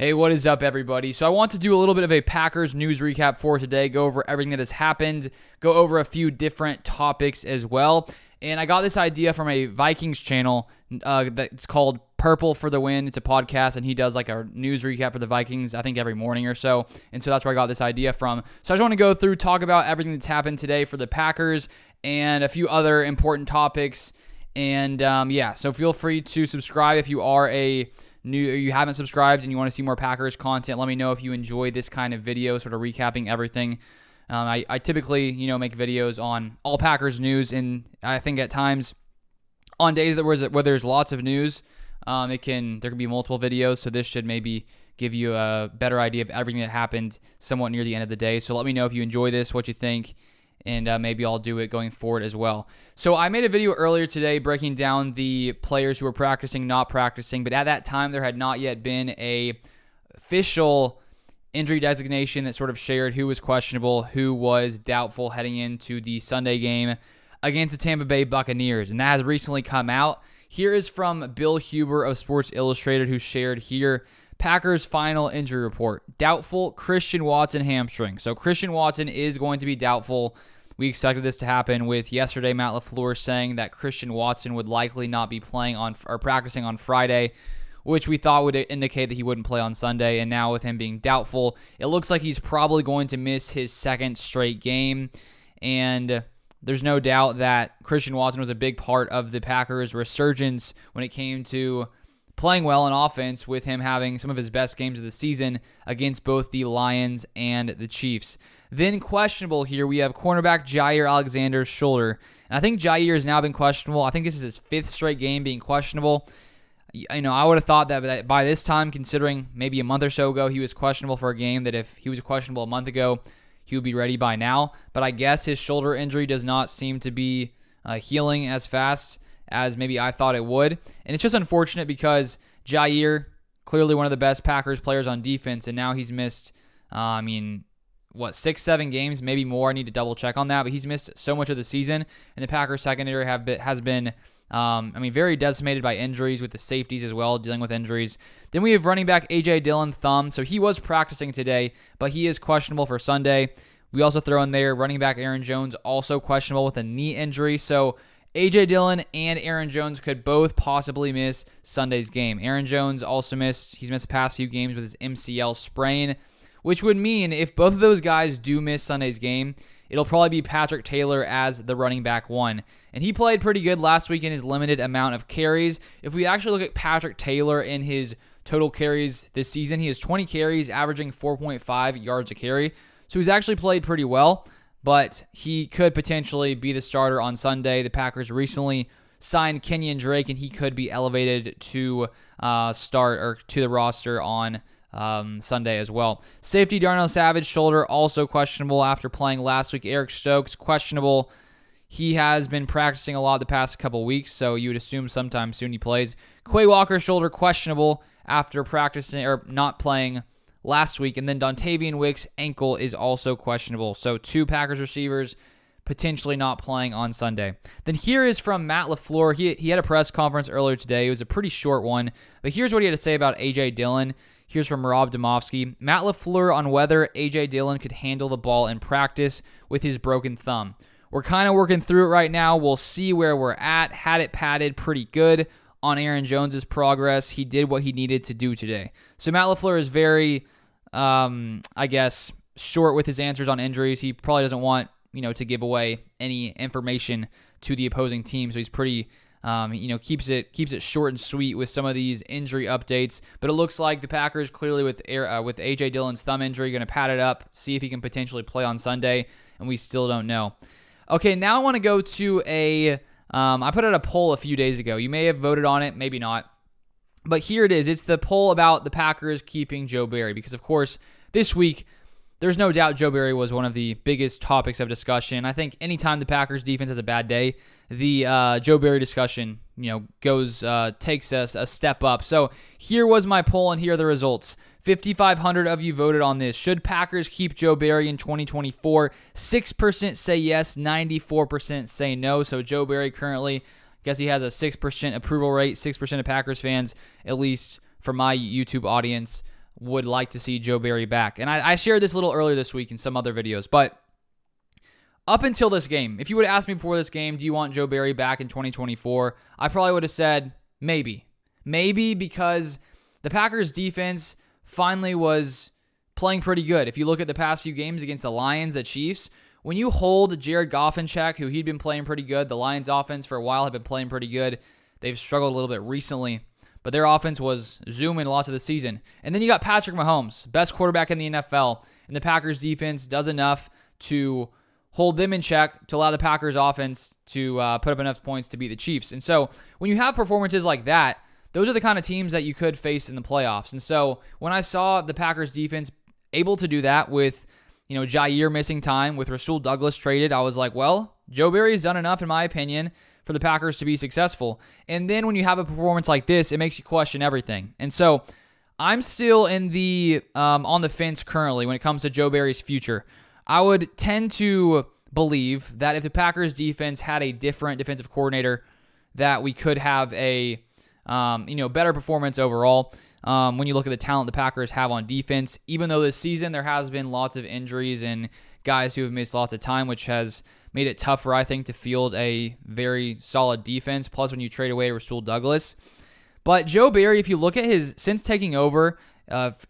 Hey, what is up, everybody? So I want to do a little bit of a Packers news recap for today, go over everything that has happened, go over a few different topics as well. And I got this idea from a Vikings channel that's called Purple for the Win. It's a podcast, and he does like a news recap for the Vikings, I think every morning or so. And so that's where I got this idea from. So I just want to go through, talk about everything that's happened today for the Packers and a few other important topics. And so feel free to subscribe if you are you haven't subscribed and you want to see more Packers content. Let me know if you enjoy this kind of video, sort of recapping everything. I typically, make videos on all Packers news, and I think at times on days where there's lots of news, there can be multiple videos. So this should maybe give you a better idea of everything that happened somewhat near the end of the day. So let me know if you enjoy this, what you think, and maybe I'll do it going forward as well. So I made a video earlier today breaking down the players who were practicing, not practicing, but at that time there had not yet been a official injury designation that sort of shared who was questionable, who was doubtful heading into the Sunday game against the Tampa Bay Buccaneers, and that has recently come out. Here is from Bill Huber of Sports Illustrated, who shared here Packers final injury report. Doubtful Christian Watson hamstring. So Christian Watson is going to be doubtful. We expected this to happen with yesterday Matt LaFleur saying that Christian Watson would likely not be playing or practicing on Friday, which we thought would indicate that he wouldn't play on Sunday. And now with him being doubtful, it looks like he's probably going to miss his second straight game. And there's no doubt that Christian Watson was a big part of the Packers' resurgence when it came to playing well in offense, with him having some of his best games of the season against both the Lions and the Chiefs. Then questionable here, we have cornerback Jair Alexander's shoulder. And I think Jair has now been questionable. I think this is his fifth straight game being questionable. I would have thought that by this time, considering maybe a month or so ago he was questionable for a game, that if he was questionable a month ago, he would be ready by now. But I guess his shoulder injury does not seem to be healing as fast as maybe I thought it would. And it's just unfortunate because Jair, clearly one of the best Packers players on defense, and now he's missed, 6-7 games, maybe more. I need to double check on that, but he's missed so much of the season, and the Packers secondary has been very decimated by injuries, with the safeties as well dealing with injuries. Then we have running back A.J. Dillon thumb. So he was practicing today, but he is questionable for Sunday. We also throw in there running back Aaron Jones, also questionable with a knee injury. So A.J. Dillon and Aaron Jones could both possibly miss Sunday's game. Aaron Jones also he's missed the past few games with his MCL sprain, which would mean if both of those guys do miss Sunday's game, it'll probably be Patrick Taylor as the running back one. And he played pretty good last week in his limited amount of carries. If we actually look at Patrick Taylor in his total carries this season, he has 20 carries, averaging 4.5 yards a carry. So he's actually played pretty well, but he could potentially be the starter on Sunday. The Packers recently signed Kenyon Drake, and he could be elevated to start or to the roster on Sunday as well. Safety Darnell Savage, shoulder, also questionable after playing last week. Eric Stokes, questionable. He has been practicing a lot the past couple weeks, so you would assume sometime soon he plays. Quay Walker, shoulder, questionable after practicing or not playing last week. And then Dontavian Wicks' ankle is also questionable. So 2 Packers receivers potentially not playing on Sunday. Then here is from Matt LaFleur. He had a press conference earlier today. It was a pretty short one, but here's what he had to say about A.J. Dillon. Here's from Rob Domofsky. Matt LaFleur on whether A.J. Dillon could handle the ball in practice with his broken thumb. We're kind of working through it right now. We'll see where we're at. Had it padded pretty good on Aaron Jones' progress. He did what he needed to do today. So Matt LaFleur is very, short with his answers on injuries. He probably doesn't want, to give away any information to the opposing team. So he's pretty, keeps it short and sweet with some of these injury updates. But it looks like the Packers clearly with A.J. Dillon's thumb injury going to pad it up, see if he can potentially play on Sunday, and we still don't know. Okay, now I want to go to I put out a poll a few days ago. You may have voted on it, maybe not. But here it is. It's the poll about the Packers keeping Joe Barry. Because, of course, this week, there's no doubt Joe Barry was one of the biggest topics of discussion. I think anytime the Packers defense has a bad day, the Joe Barry discussion, takes us a step up. So here was my poll, and here are the results. 5,500 of you voted on this. Should Packers keep Joe Barry in 2024? 6% say yes, 94% say no. So Joe Barry currently, I guess he has a 6% approval rate. 6% of Packers fans, at least for my YouTube audience, would like to see Joe Barry back. And I shared this a little earlier this week in some other videos, but up until this game, if you would have asked me before this game, do you want Joe Barry back in 2024? I probably would have said maybe. Maybe because the Packers defense finally was playing pretty good. If you look at the past few games against the Lions, the Chiefs, when you hold Jared Goff in check, who he'd been playing pretty good, the Lions offense for a while had been playing pretty good. They've struggled a little bit recently, but their offense was zooming a lot of the season. And then you got Patrick Mahomes, best quarterback in the NFL, and the Packers defense does enough to hold them in check to allow the Packers offense to put up enough points to beat the Chiefs. And so when you have performances like that, those are the kind of teams that you could face in the playoffs. And so when I saw the Packers defense able to do that with, Jair missing time, with Rasul Douglas traded, I was like, well, Joe Barry's done enough, in my opinion, for the Packers to be successful. And then when you have a performance like this, it makes you question everything. And so I'm still in the on the fence currently when it comes to Joe Barry's future. I would tend to believe that if the Packers defense had a different defensive coordinator, that we could have a better performance overall. When you look at the talent the Packers have on defense, even though this season there has been lots of injuries and guys who have missed lots of time, which has made it tougher, I think, to field a very solid defense. Plus, when you trade away Rasul Douglas. But Joe Barry, if you look at since taking over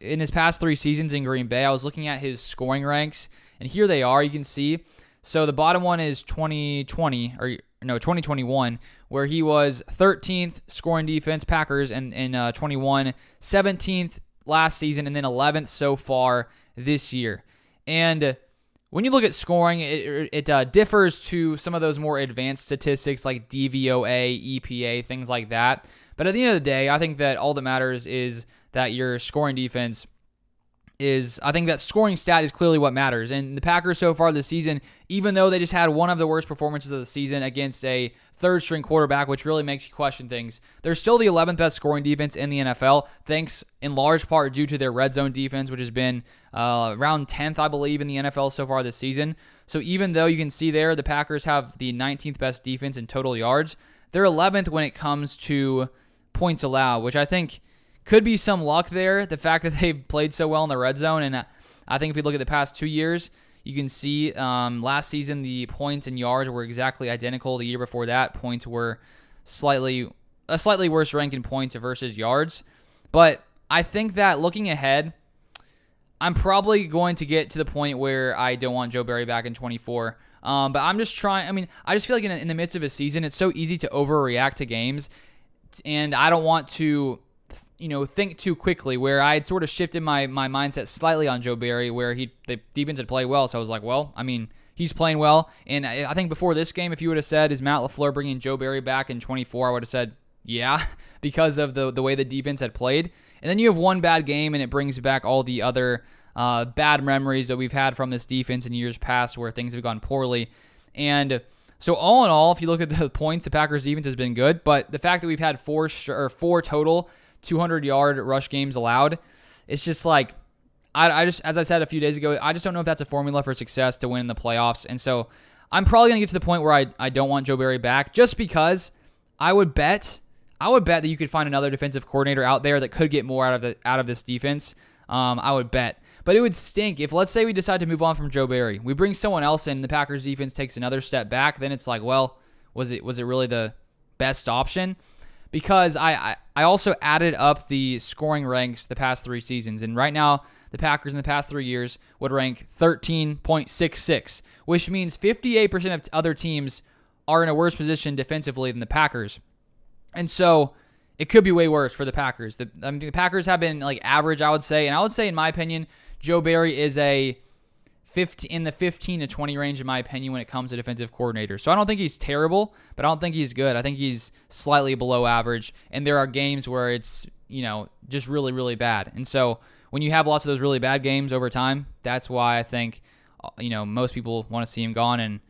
in his past 3 seasons in Green Bay, I was looking at his scoring ranks, and here they are. You can see. So the bottom one is 2021, where he was 13th scoring defense, Packers, in 21, 17th last season, and then 11th so far this year. And when you look at scoring, it differs to some of those more advanced statistics like DVOA, EPA, things like that. But at the end of the day, I think that all that matters is that your scoring defense I think that scoring stat is clearly what matters. And the Packers so far this season, even though they just had one of the worst performances of the season against a third-string quarterback, which really makes you question things, they're still the 11th best scoring defense in the NFL, thanks in large part due to their red zone defense, which has been around 10th, I believe, in the NFL so far this season. So even though you can see there the Packers have the 19th best defense in total yards, they're 11th when it comes to points allowed, which I think could be some luck there, the fact that they've played so well in the red zone. And I think if you look at the past 2 years, you can see last season the points and yards were exactly identical. The year before that, points were a slightly worse rank in points versus yards. But I think that looking ahead, I'm probably going to get to the point where I don't want Joe Barry back in 24. But I'm just trying. I just feel like in the midst of a season, it's so easy to overreact to games. And I don't want to think too quickly, where I had sort of shifted my mindset slightly on Joe Barry, where the defense had played well. So I was like, well, he's playing well. And I think before this game, if you would have said, is Matt LaFleur bringing Joe Barry back in 24, I would have said, yeah, because of the way the defense had played. And then you have one bad game, and it brings back all the other bad memories that we've had from this defense in years past where things have gone poorly. And so all in all, if you look at the points, the Packers defense has been good. But the fact that we've had four total 200-yard rush games allowed, it's just like, I just, as I said a few days ago, I just don't know if that's a formula for success to win in the playoffs. And so I'm probably going to get to the point where I don't want Joe Barry back, just because I would bet that you could find another defensive coordinator out there that could get more out of this defense. I would bet. But it would stink if, let's say, we decide to move on from Joe Barry. We bring someone else in, the Packers defense takes another step back. Then it's like, well, was it really the best option? Because I also added up the scoring ranks the past 3 seasons. And right now, the Packers in the past 3 years would rank 13.66, which means 58% of other teams are in a worse position defensively than the Packers. And so it could be way worse for the Packers. The Packers have been like average, I would say. And I would say, in my opinion, Joe Barry is in the 15 to 20 range, in my opinion, when it comes to defensive coordinators. So I don't think he's terrible, but I don't think he's good. I think he's slightly below average. And there are games where it's, just really, really bad. And so when you have lots of those really bad games over time, that's why I think, most people want to see him gone. And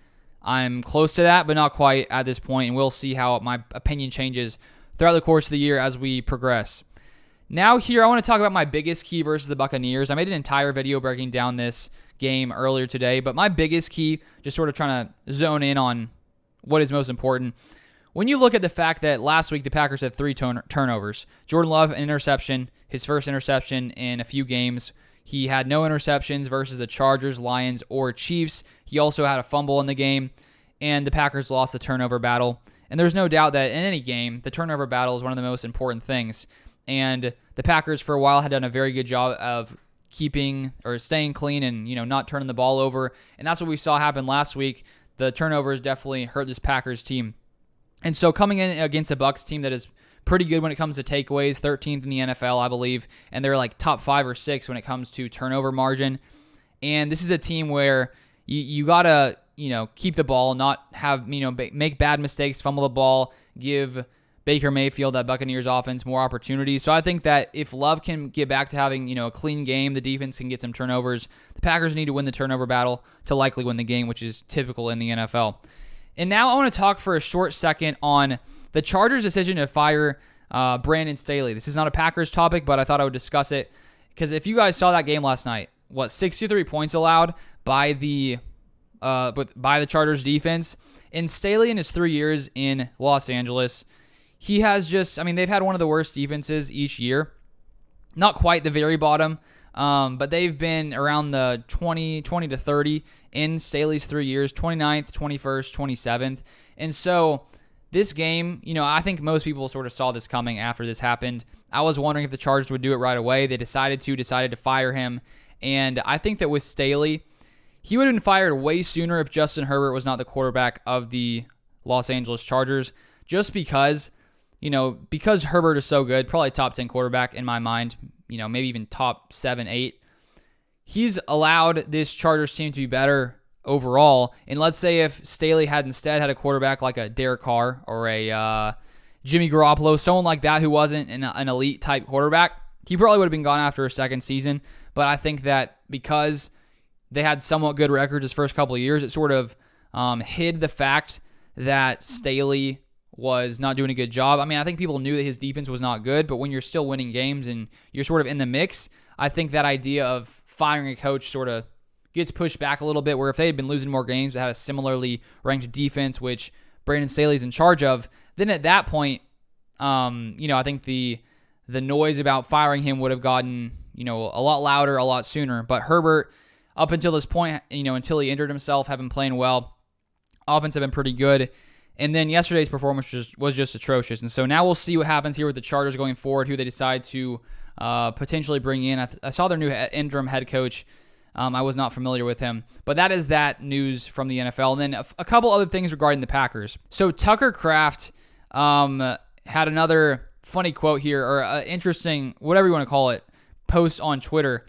I'm close to that, but not quite at this point. And we'll see how my opinion changes throughout the course of the year as we progress. Now here, I want to talk about my biggest key versus the Buccaneers. I made an entire video breaking down this game earlier today, but my biggest key, just sort of trying to zone in on what is most important. when you look at the fact that last week the Packers had 3 turnovers, Jordan Love, an interception, his first interception in a few games. He had no interceptions versus the Chargers, Lions, or Chiefs. He also had a fumble in the game, and the Packers lost the turnover battle. And there's no doubt that in any game, the turnover battle is one of the most important things. And the Packers for a while had done a very good job of keeping or staying clean and, not turning the ball over. And that's what we saw happen last week. The turnovers definitely hurt this Packers team. And so coming in against a Bucs team that is pretty good when it comes to takeaways, 13th in the NFL, I believe, and they're like top 5 or 6 when it comes to turnover margin. And this is a team where you got to, keep the ball, not have, make bad mistakes, fumble the ball, give Baker Mayfield, that Buccaneers offense, more opportunities. So I think that if Love can get back to having, a clean game, the defense can get some turnovers. The Packers need to win the turnover battle to likely win the game, which is typical in the NFL. And now I want to talk for a short second on the Chargers' decision to fire Brandon Staley. This is not a Packers topic, but I thought I would discuss it because if you guys saw that game last night, 63 points allowed by the Chargers defense. And Staley in his 3 years in Los Angeles, he has they've had one of the worst defenses each year. Not quite the very bottom, but they've been around the 20 to 30 in Staley's 3 years, 29th, 21st, 27th. And so this game, I think most people sort of saw this coming after this happened. I was wondering if the Chargers would do it right away. They decided to fire him. And I think that with Staley, he would have been fired way sooner if Justin Herbert was not the quarterback of the Los Angeles Chargers, just because Herbert is so good, probably top 10 quarterback in my mind, maybe even top 7, 8. He's allowed this Chargers team to be better overall. And let's say if Staley had instead had a quarterback like a Derek Carr or a Jimmy Garoppolo, someone like that who wasn't an elite type quarterback, he probably would have been gone after a second season. But I think that because they had somewhat good records his first couple of years, it sort of hid the fact that Staley was not doing a good job. I think people knew that his defense was not good, but when you're still winning games and you're sort of in the mix, I think that idea of firing a coach sort of gets pushed back a little bit, where if they had been losing more games but had a similarly ranked defense, which Brandon Staley's in charge of, then at that point, I think the noise about firing him would have gotten, a lot louder a lot sooner. But Herbert, up until this point, until he injured himself, have been playing well. Offense have been pretty good. And then yesterday's performance was just atrocious. And so now we'll see what happens here with the Chargers going forward, who they decide to potentially bring in. I saw their new interim head coach. I was not familiar with him. But that is that news from the NFL. And then a couple other things regarding the Packers. So Tucker Kraft had another funny quote here, or interesting, whatever you want to call it, post on Twitter,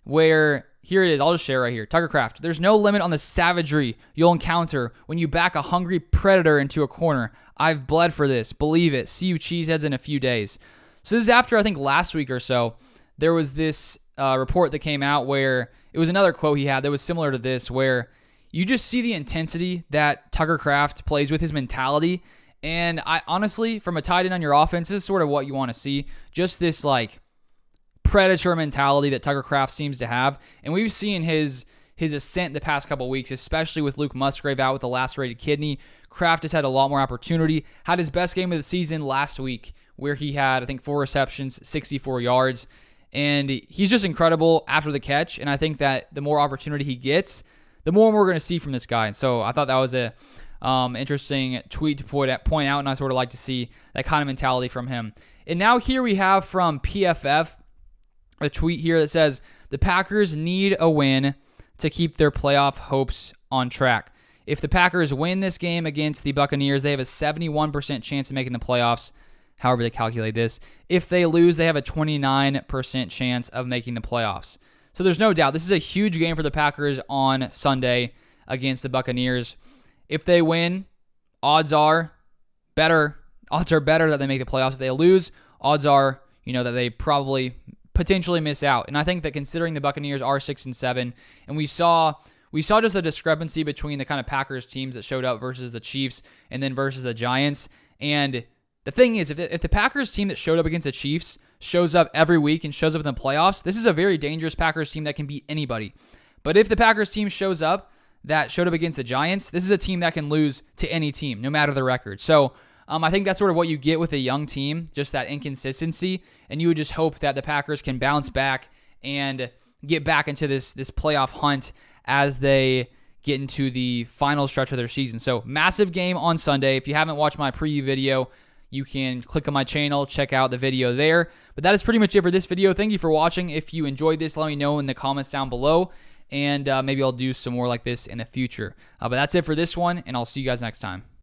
where here it is. I'll just share right here. Tucker Kraft. There's no limit on the savagery you'll encounter when you back a hungry predator into a corner. I've bled for this. Believe it. See you cheeseheads in a few days. So this is after, I think, last week or so, there was this report that came out where it was another quote he had that was similar to this, where you just see the intensity that Tucker Kraft plays with, his mentality. And I honestly, from a tight end on your offense, this is sort of what you want to see. Just this predator mentality that Tucker Kraft seems to have. And we've seen his ascent the past couple weeks, especially with Luke Musgrave out with a lacerated kidney. Kraft has had a lot more opportunity. Had his best game of the season last week, where he had, I think, 4 receptions, 64 yards. And he's just incredible after the catch. And I think that the more opportunity he gets, the more we're going to see from this guy. And so I thought that was a interesting tweet to point out, and I sort of like to see that kind of mentality from him. And now here we have from PFF a tweet here that says, the Packers need a win to keep their playoff hopes on track. If the Packers win this game against the Buccaneers, they have a 71% chance of making the playoffs, however they calculate this. If they lose, they have a 29% chance of making the playoffs. So there's no doubt this is a huge game for the Packers on Sunday against the Buccaneers. If they win, odds are better that they make the playoffs. If they lose, odds are, that they probably potentially miss out. And I think that considering the Buccaneers are 6-7, and we saw just the discrepancy between the kind of Packers teams that showed up versus the Chiefs and then versus the Giants. And the thing is, if the Packers team that showed up against the Chiefs shows up every week and shows up in the playoffs, this is a very dangerous Packers team that can beat anybody. But if the Packers team showed up against the Giants, this is a team that can lose to any team, no matter the record. So I think that's sort of what you get with a young team, just that inconsistency. And you would just hope that the Packers can bounce back and get back into this playoff hunt as they get into the final stretch of their season. So massive game on Sunday. If you haven't watched my preview video, you can click on my channel, check out the video there. But that is pretty much it for this video. Thank you for watching. If you enjoyed this, let me know in the comments down below. And maybe I'll do some more like this in the future. But that's it for this one, and I'll see you guys next time.